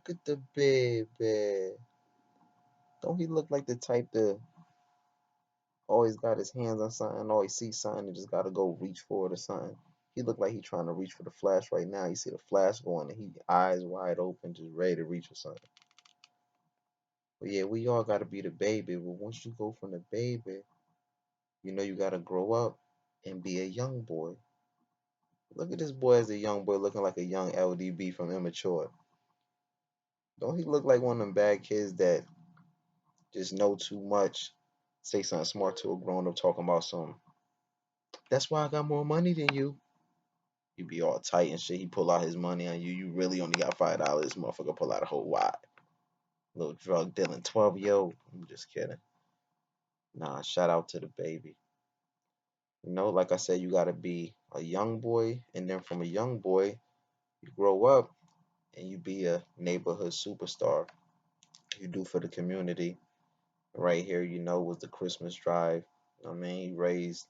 Look at the baby. Don't he look like the type to always got his hands on something, always see something and just gotta go reach for it or something? He look like he trying to reach for the flash right now. You see the flash going and he eyes wide open, just ready to reach for something. But yeah, we all gotta be the baby. But once you go from the baby, you know you gotta grow up and be a young boy. Look at this boy as a young boy looking like a young LDB from Immature. Don't he look like one of them bad kids that just know too much, say something smart to a grown up talking about something? That's why I got more money than you. You be all tight and shit. He pull out his money on you. You really only got $5. Motherfucker pull out a whole wad. Little drug dealing 12-year-old. I'm just kidding. Nah, shout out to DaBaby. You know, like I said, you gotta be a young boy, and then from a young boy, you grow up and you be a neighborhood superstar. You do for the community. Right here, you know, was the Christmas drive. I mean, he raised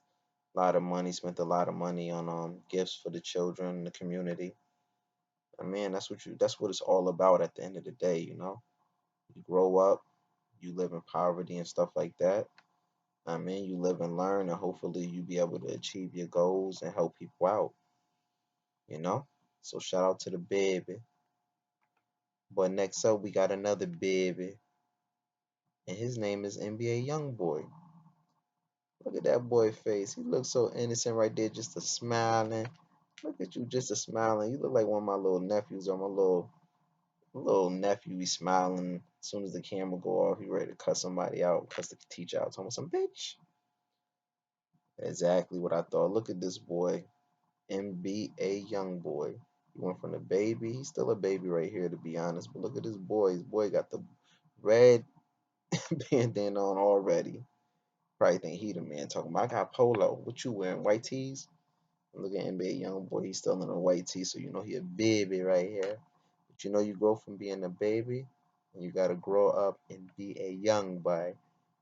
a lot of money, spent a lot of money on gifts for the children in the community. I mean, that's what it's all about at the end of the day, you know. You grow up, you live in poverty and stuff like that. I mean, you live and learn, and hopefully you be able to achieve your goals and help people out, you know. So shout out to DaBaby. But next up, we got another baby, and his name is NBA Youngboy. Look at that boy face. He looks so innocent right there, just a smiling. Look at you, just a smiling. You look like one of my little nephews or my little nephew. He's smiling. As soon as the camera go off, he ready to cuss somebody out, cuss the teacher out, tell him some bitch. Exactly what I thought. Look at this boy, NBA Youngboy. He went from the baby. He's still a baby right here, to be honest. But look at this boy. His boy got the red bandana on already. Probably think he the man talking about. I got polo. What you wearing? White tees? Look at NBA Youngboy. He's still in a white tee, so you know he a baby right here. But you know you grow from being a baby, and you gotta grow up and be a young boy.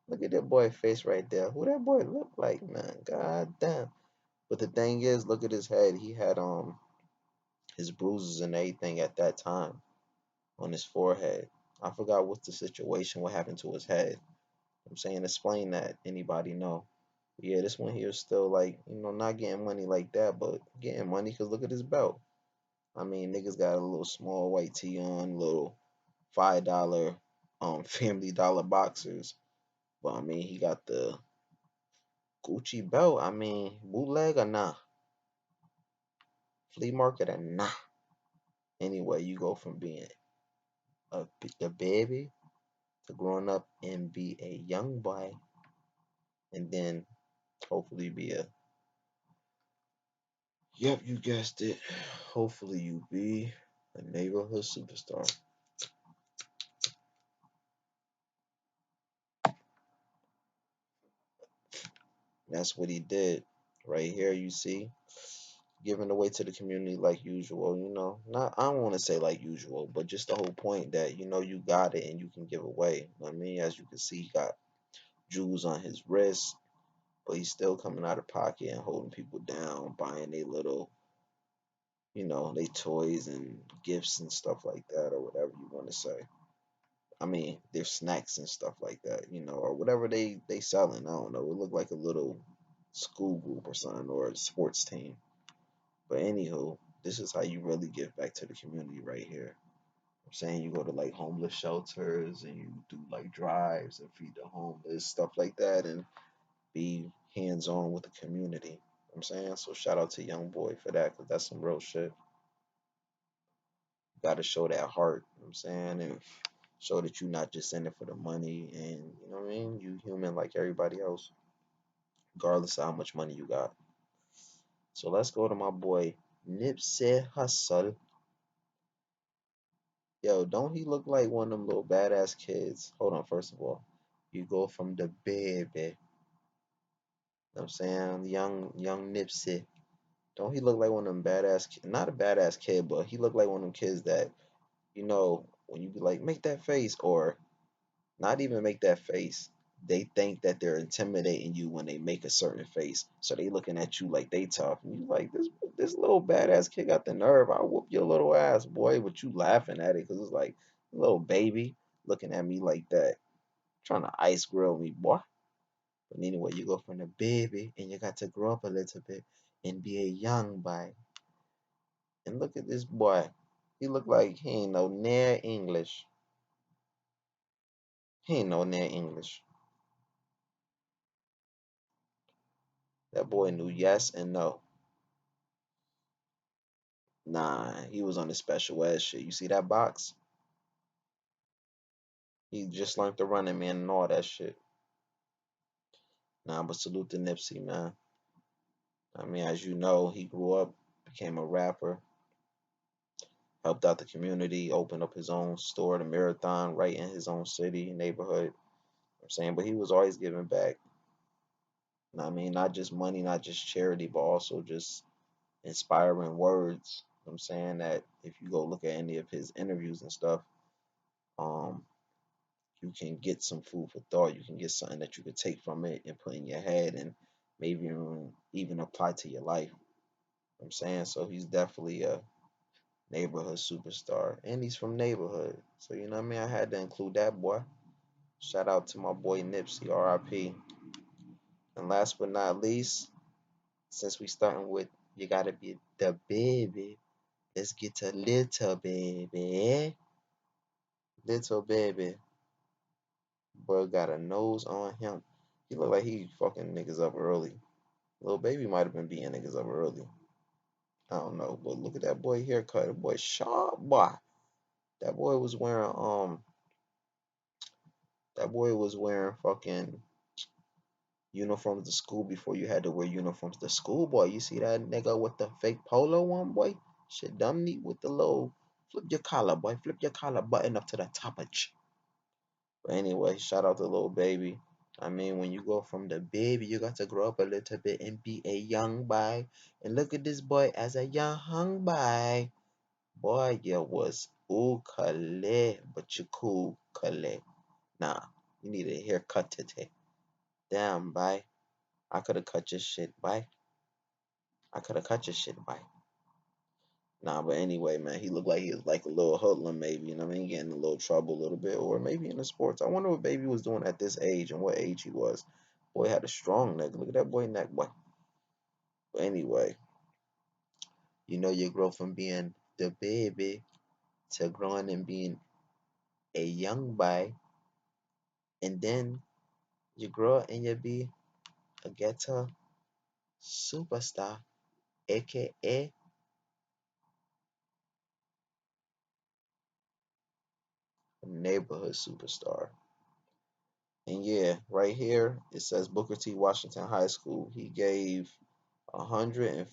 Look at that boy face right there. Who that boy look like, man? God damn. But the thing is, look at his head. He had his bruises and everything at that time on his forehead. I forgot what's the situation, what happened to his head. I'm saying explain that. Anybody know? Yeah, this one here is still like, you know, not getting money like that, but getting money because look at his belt. I mean, niggas got a little small white tee on, little $5 Family Dollar boxers. But I mean, he got the Gucci belt. I mean, bootleg or nah? Flea market or nah? Anyway, you go from being a baby to growing up and be a young boy, and then hopefully be a, yep, you guessed it. Hopefully you be a neighborhood superstar. That's what he did. Right here, you see, giving away to the community like usual. You know, not I don't want to say like usual, but just the whole point that you know you got it and you can give away. You know what I mean, as you can see, he got jewels on his wrist, but he's still coming out of pocket and holding people down, buying a little, you know, they toys and gifts and stuff like that, or whatever you want to say. I mean, their snacks and stuff like that, you know, or whatever they selling. I don't know. It looked like a little school group or something, or a sports team. But anywho, this is how you really give back to the community right here. I'm saying you go to like homeless shelters and you do like drives and feed the homeless, stuff like that, and be hands on with the community. I'm saying, so shout out to Young Boy for that, because that's some real shit. You got to show that heart. You know what I'm saying, and show that you're not just in it for the money, and you know what I mean. You human like everybody else, regardless of how much money you got. So let's go to my boy Nipsey Hussle. Yo, don't he look like one of them little badass kids? Hold on, first of all, you go from the baby. You know what I'm saying, young Nipsey. Don't he look like one of them badass? Not a badass kid, but he look like one of them kids that you know when you be like make that face or not even make that face. They think that they're intimidating you when they make a certain face. So they looking at you like they tough. And you like this little badass kid got the nerve. I'll whoop your little ass, boy. But you laughing at it because it's like Little baby looking at me like that, trying to ice grill me, boy. But anyway, you go from the baby and you got to grow up a little bit and be a young boy. And look at this boy. He look like he ain't know near English. He ain't know near English. That boy knew yes and no. Nah, he was on the special ed shit. You see that box? He just learned to run it, man, and all that shit. Nah, but salute to Nipsey, man. I mean, as you know, he grew up, became a rapper, helped out the community, opened up his own store, the Marathon, right in his own city, neighborhood. I'm saying, but he was always giving back. I mean, not just money, not just charity, but also just inspiring words. I'm saying that if you go look at any of his interviews and stuff, um, you can get some food for thought. You can get something that you could take from it and put in your head and maybe even apply to your life. I'm saying so he's definitely a neighborhood superstar, and he's from neighborhood. So you know what I mean. I had to include that boy. Shout out to my boy Nipsey, R.I.P. And last but not least, since we starting with you gotta be the baby, let's get to little baby. Little baby, boy got a nose on him. He look like he fucking niggas up early. Little baby might have been beating niggas up early. I don't know, but look at that boy haircut. That boy sharp boy. That boy was wearing that boy was wearing fucking uniforms to school before you had to wear uniforms to school, boy. You see that nigga with the fake polo on, boy? Shit dumb neat with the little flip your collar, boy. Flip your collar button up to the top of But anyway, shout out to little baby. I mean, when you go from the baby, you got to grow up a little bit and be a young boy. And look at this boy as a young boy. Boy, you was ooh Kale, but you cool Kale. Nah, you need a haircut today. Damn, boy. I could have cut your shit, boy. I could have cut your shit, boy. Nah, but anyway, man, he looked like he was like a little hoodlum, maybe. You know what I mean? Getting in a little trouble a little bit, or maybe in the sports. I wonder what baby was doing at this age and what age he was. Boy had a strong neck. Look at that boy neck, boy. But anyway, you know you grow from being the baby to growing and being a young boy, and then you grow and you be a ghetto superstar, aka a neighborhood superstar. And yeah, right here it says Booker T. Washington High School. He gave $150,000.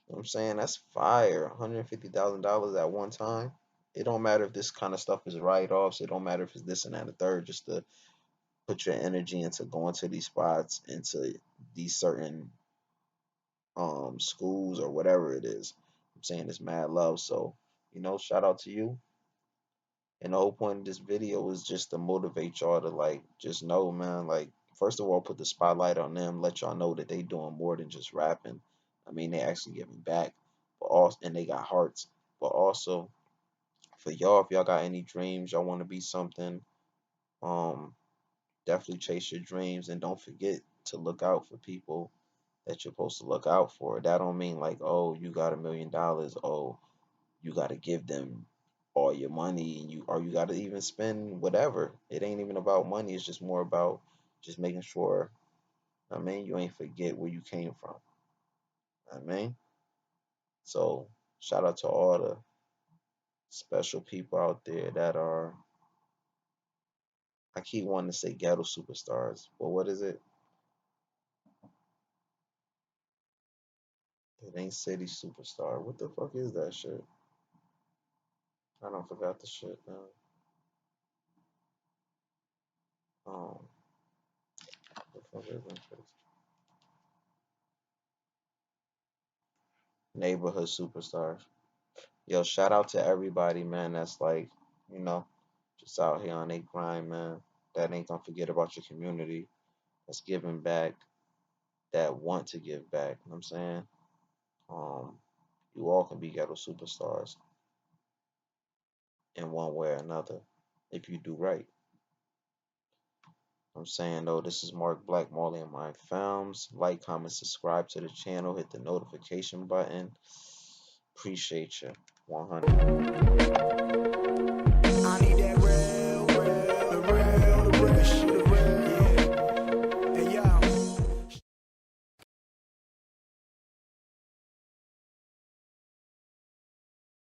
You know what I'm saying? That's fire. $150,000 at one time. It don't matter if this kind of stuff is write-offs. It don't matter if it's this and that and the third. Just to put your energy into going to these spots, into these certain schools or whatever it is. I'm saying it's mad love. So, shout out to you. And the whole point of this video is just to motivate y'all to like just know, man, like first of all, put the spotlight on them, let y'all know that they doing more than just rapping. I mean, they actually giving back, but also and they got hearts. But also for y'all, if y'all got any dreams, y'all want to be something, um, definitely chase your dreams and don't forget to look out for people that you're supposed to look out for. That don't mean like, oh, you got $1 million. Oh, you got to give them all your money and you got to even spend whatever. It ain't even about money. It's just more about just making sure, I mean, you ain't forget where you came from. I mean, so shout out to all the special people out there that are, I keep wanting to say ghetto superstars, but what is it? It ain't city superstar. What the fuck is that shit? I don't forgot the shit now. Um, the fuck is that shit? Neighborhood superstars. Yo, shout out to everybody, man. That's like, you know, just out here on their grind, man. That ain't gonna forget about your community. That's giving back. That want to give back. You know what I'm saying? Um, you all can be ghetto superstars. in one way or another if you do right. I'm saying though, this is Mark Black, Marley and my films. Like, comment, subscribe to the channel, hit the notification button. Appreciate you. 100.